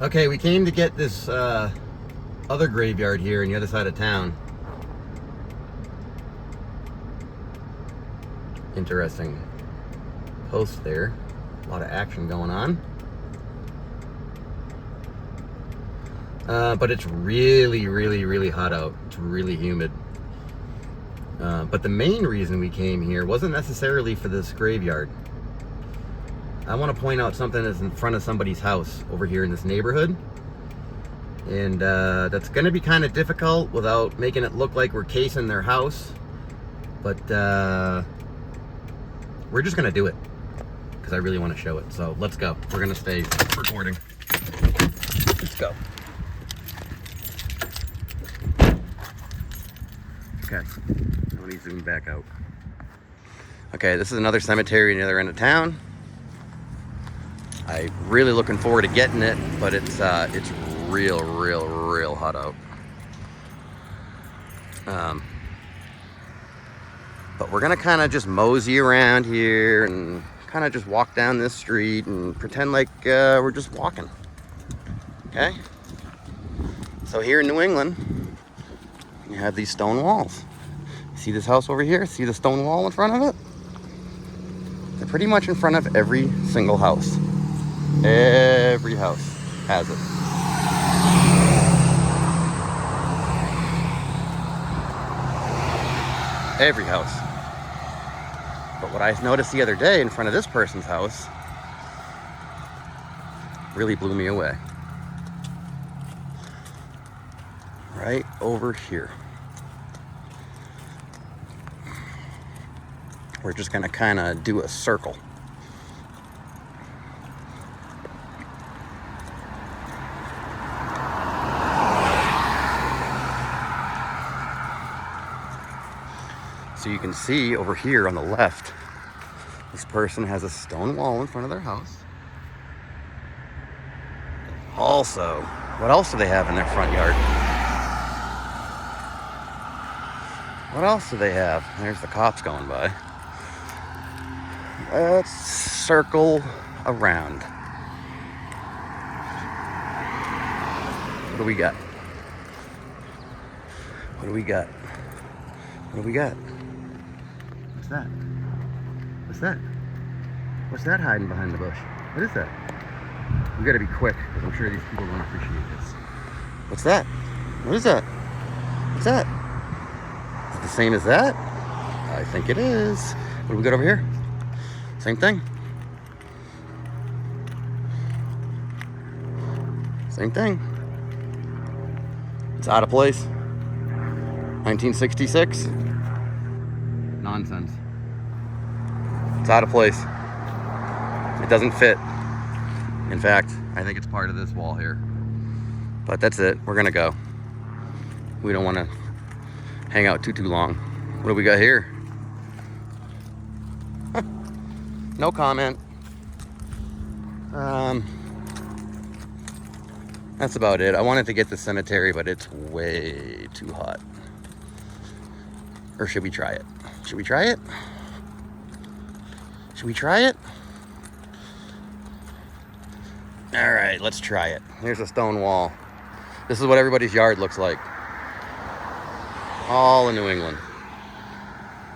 Okay, we came to get this other graveyard here on the other side of town. Interesting post there. A lot of action going on. But it's really, really, really hot out. It's really humid. But the main reason we came here wasn't necessarily for this graveyard. I want to point out something that's in front of somebody's house over here in this neighborhood. And that's going to be kind of difficult without making it look like we're casing their house. But we're just going to do it because I really want to show it. So let's go. We're going to stay recording. Let's go. Okay, let me zoom back out. Okay, this is another cemetery on the other end of town. I'm really looking forward to getting it, but it's real hot out. But we're gonna kind of just mosey around here and kind of just walk down this street and pretend like we're just walking. Okay? So here in New England, you have these stone walls. See this house over here? See the stone wall in front of it? They're pretty much in front of every single house. Every house has it. Every house. But what I noticed the other day in front of this person's house really blew me away. Right over here. We're just gonna kind of do a circle. So you can see over here on the left, this person has a stone wall in front of their house. Also, what else do they have in their front yard? What else do they have? There's the cops going by. Let's circle around. What do we got? What do we got? What do we got? What's that? What's that? What's that hiding behind the bush? What is that? We gotta be quick because I'm sure these people don't appreciate this. What's that? What is that? What's that? Is it the same as that? I think it is. What do we got over here? Same thing. Same thing. It's out of place. 1966. Nonsense. It's out of place. It doesn't fit. In fact, I think it's part of this wall here. But that's it. We're gonna go. We don't want to hang out too long. What do we got here? No comment. That's about it. I wanted to get the cemetery, but it's way too hot. Or should we try it? Should we try it? Should we try it? All right, let's try it. Here's a stone wall. This is what everybody's yard looks like. All in New England.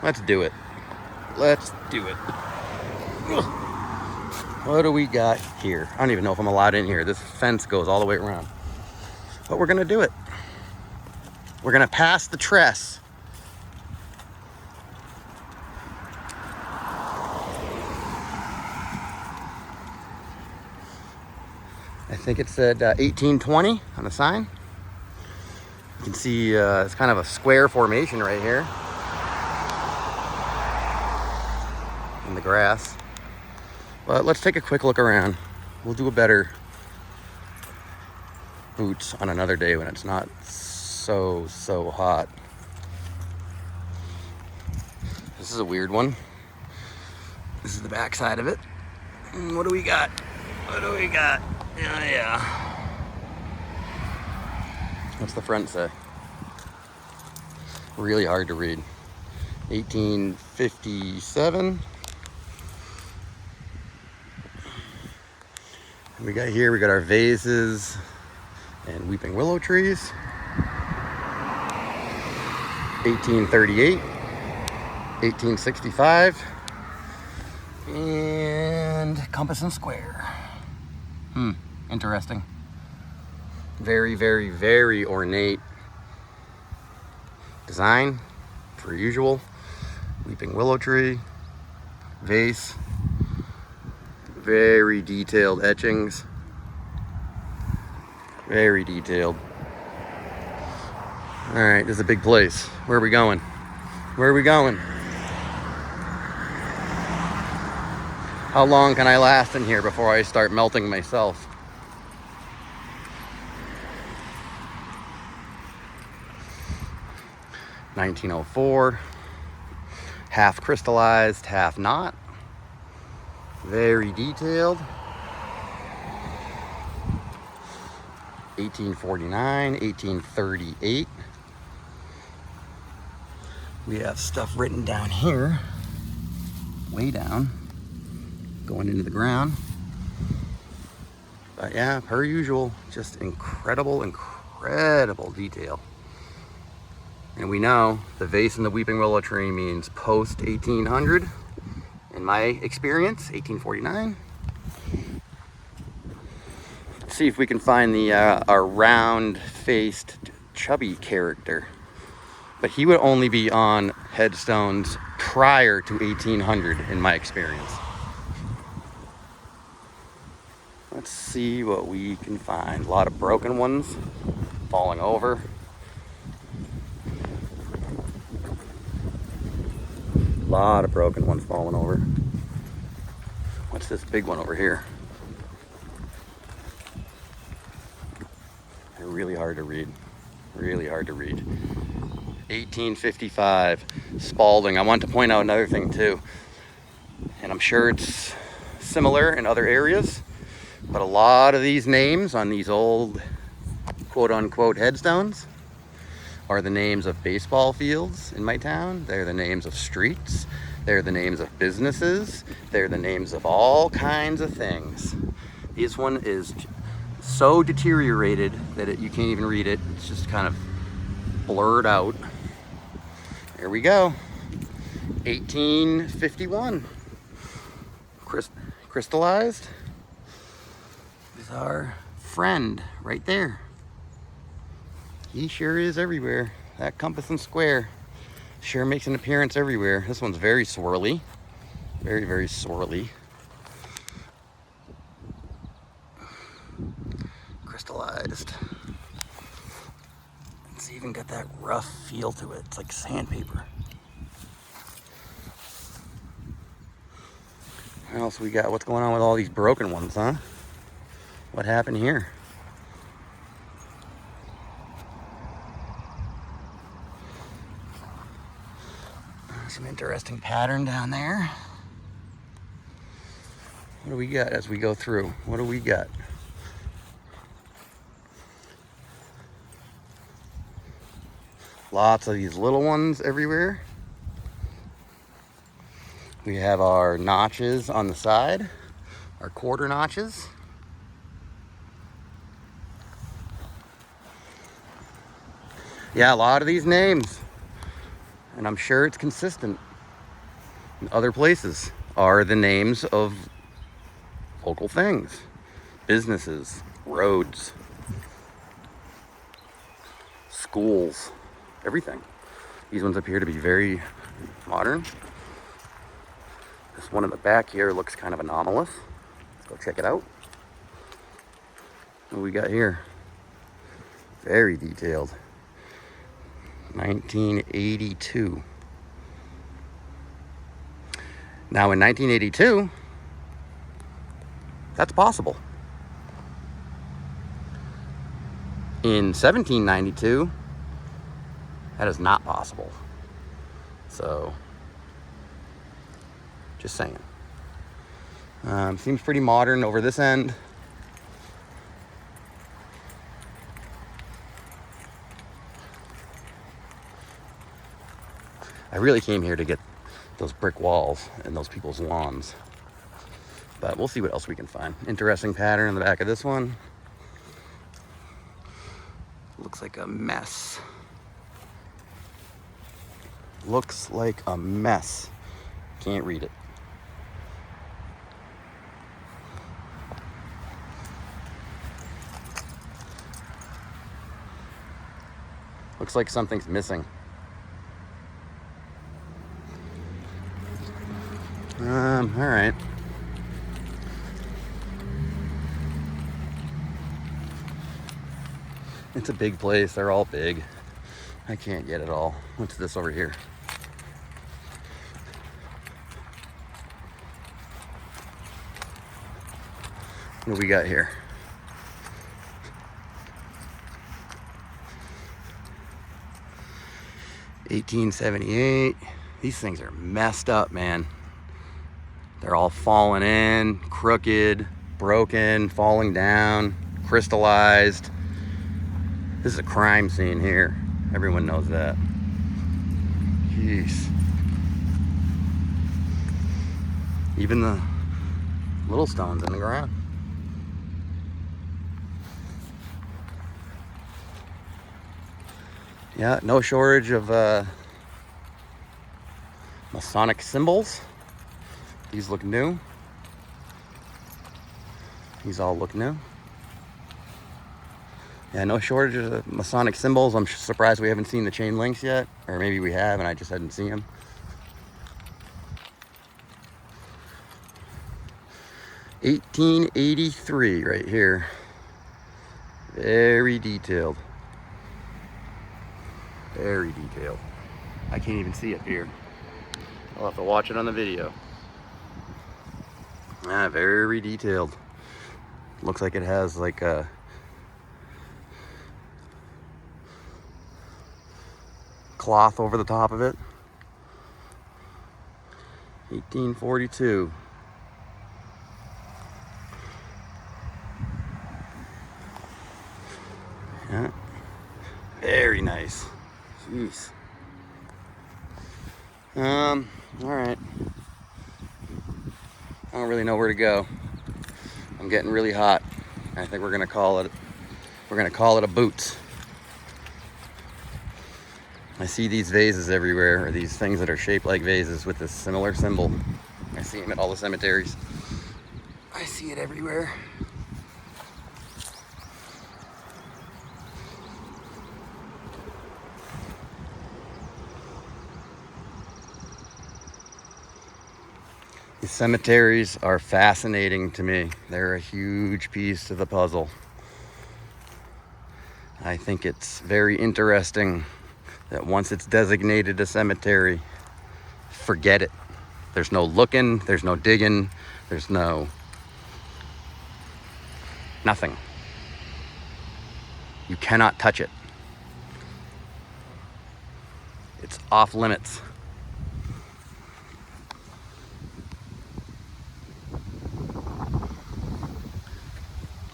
Let's do it. Let's do it. What do we got here? I don't even know if I'm allowed in here. This fence goes all the way around. But we're gonna do it. We're gonna pass the tress. I think it said 1820 on the sign. You can see it's kind of a square formation right here in the grass. But let's take a quick look around. We'll do a better boots on another day when it's not so hot. This is a weird one. This is the back side of it. What do we got? What do we got? Yeah. What's the front say? Really hard to read. 1857. We got here, we got our vases and weeping willow trees. 1838, 1865, and compass and square. Interesting. Very, very, very ornate design, per usual. Weeping willow tree, vase, very detailed etchings. Very detailed. All right, this is a big place. Where are we going? Where are we going? How long can I last in here before I start melting myself? (1904), half crystallized, half not. Very detailed. 1849, 1838. We have stuff written down here, way down, going into the ground. But yeah, per usual, just incredible, incredible detail. And we know the vase in the weeping willow tree means post 1800. In my experience, 1849. Let's see if we can find our round-faced, chubby character. But he would only be on headstones prior to 1800 in my experience. Let's see what we can find. A lot of broken ones falling over. A lot of broken ones falling over. What's this big one over here? They're really hard to read. Really hard to read. 1855, Spalding. I want to point out another thing too, and I'm sure it's similar in other areas, but a lot of these names on these old quote-unquote headstones are the names of baseball fields in my town. They're the names of streets. They're the names of businesses. They're the names of all kinds of things. This one is so deteriorated that you can't even read it. It's just kind of blurred out. Here we go. 1851. Crystallized. Is our friend right there. He sure is everywhere. That compass and square sure makes an appearance everywhere. This one's very swirly. Very, very swirly. Crystallized. It's even got that rough feel to it. It's like sandpaper. What else we got? What's going on with all these broken ones, huh? What happened here? Some interesting pattern down there. What do we got as we go through? What do we got? Lots of these little ones everywhere. We have our notches on the side, our quarter notches. Yeah, a lot of these names, and I'm sure it's consistent in other places, are the names of local things, businesses, roads, schools, everything. These ones appear to be very modern. This one in the back here looks kind of anomalous. Let's go check it out. What do we got here? Very detailed. 1982. Now in 1982, that's possible. In 1792, that is not possible. So, just saying. Seems pretty modern over this end. I really came here to get those brick walls and those people's lawns. But we'll see what else we can find. Interesting pattern in the back of this one. Looks like a mess. Looks like a mess. Can't read it. Looks like something's missing. All right. It's a big place. They're all big. I can't get it all. What's this over here? What do we got here? $18.78. These things are messed up, man. They're all falling in, crooked, broken, falling down, crystallized. This is a crime scene here. Everyone knows that. Jeez. Even the little stones in the ground. Yeah, no shortage of Masonic symbols. These look new. These all look new. Yeah, no shortage of Masonic symbols. I'm surprised we haven't seen the chain links yet. Or maybe we have and I just hadn't seen them. $18.83 right here. Very detailed. Very detailed. I can't even see it here. I'll have to watch it on the video. Ah, very detailed. Looks like it has like a cloth over the top of it. 1842. Yeah. Very nice. Jeez. All right. I don't really know where to go. I'm getting really hot. I think we're gonna call it a boot. I see these vases everywhere, or these things that are shaped like vases with this similar symbol. I see them at all the cemeteries. I see it everywhere. The cemeteries are fascinating to me. They're a huge piece to the puzzle. I think it's very interesting that once it's designated a cemetery, forget it. There's no looking, there's no digging, there's nothing. You cannot touch it. It's off limits.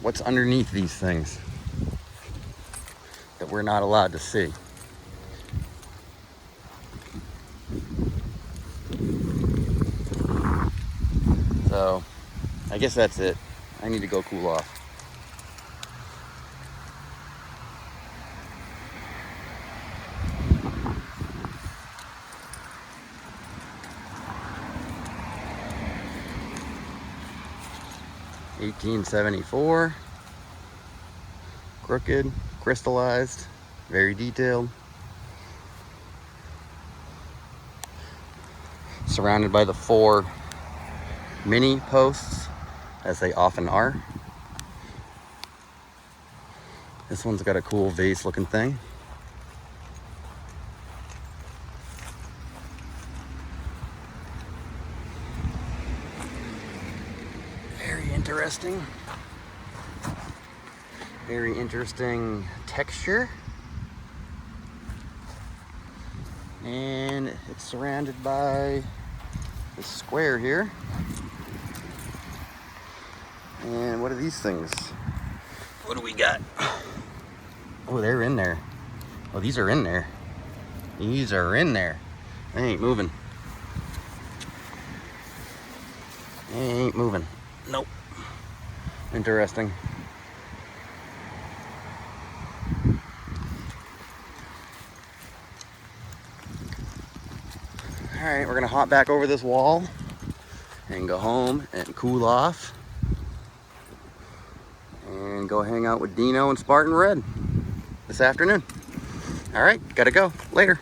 What's underneath these things that we're not allowed to see? So, I guess that's it. I need to go cool off. $18.74. Crooked, crystallized, very detailed. Surrounded by the 4 mini posts, as they often are. This one's got a cool vase looking thing. Very interesting. Very interesting texture. And it's surrounded by this square here. And what are these things? What do we got? Oh, they're in there. Oh, these are in there. These are in there. They ain't moving. They ain't moving. Nope. Interesting. All right, we're gonna hop back over this wall and go home and cool off and go hang out with Dino and Spartan Red this afternoon. All right, gotta go. Later.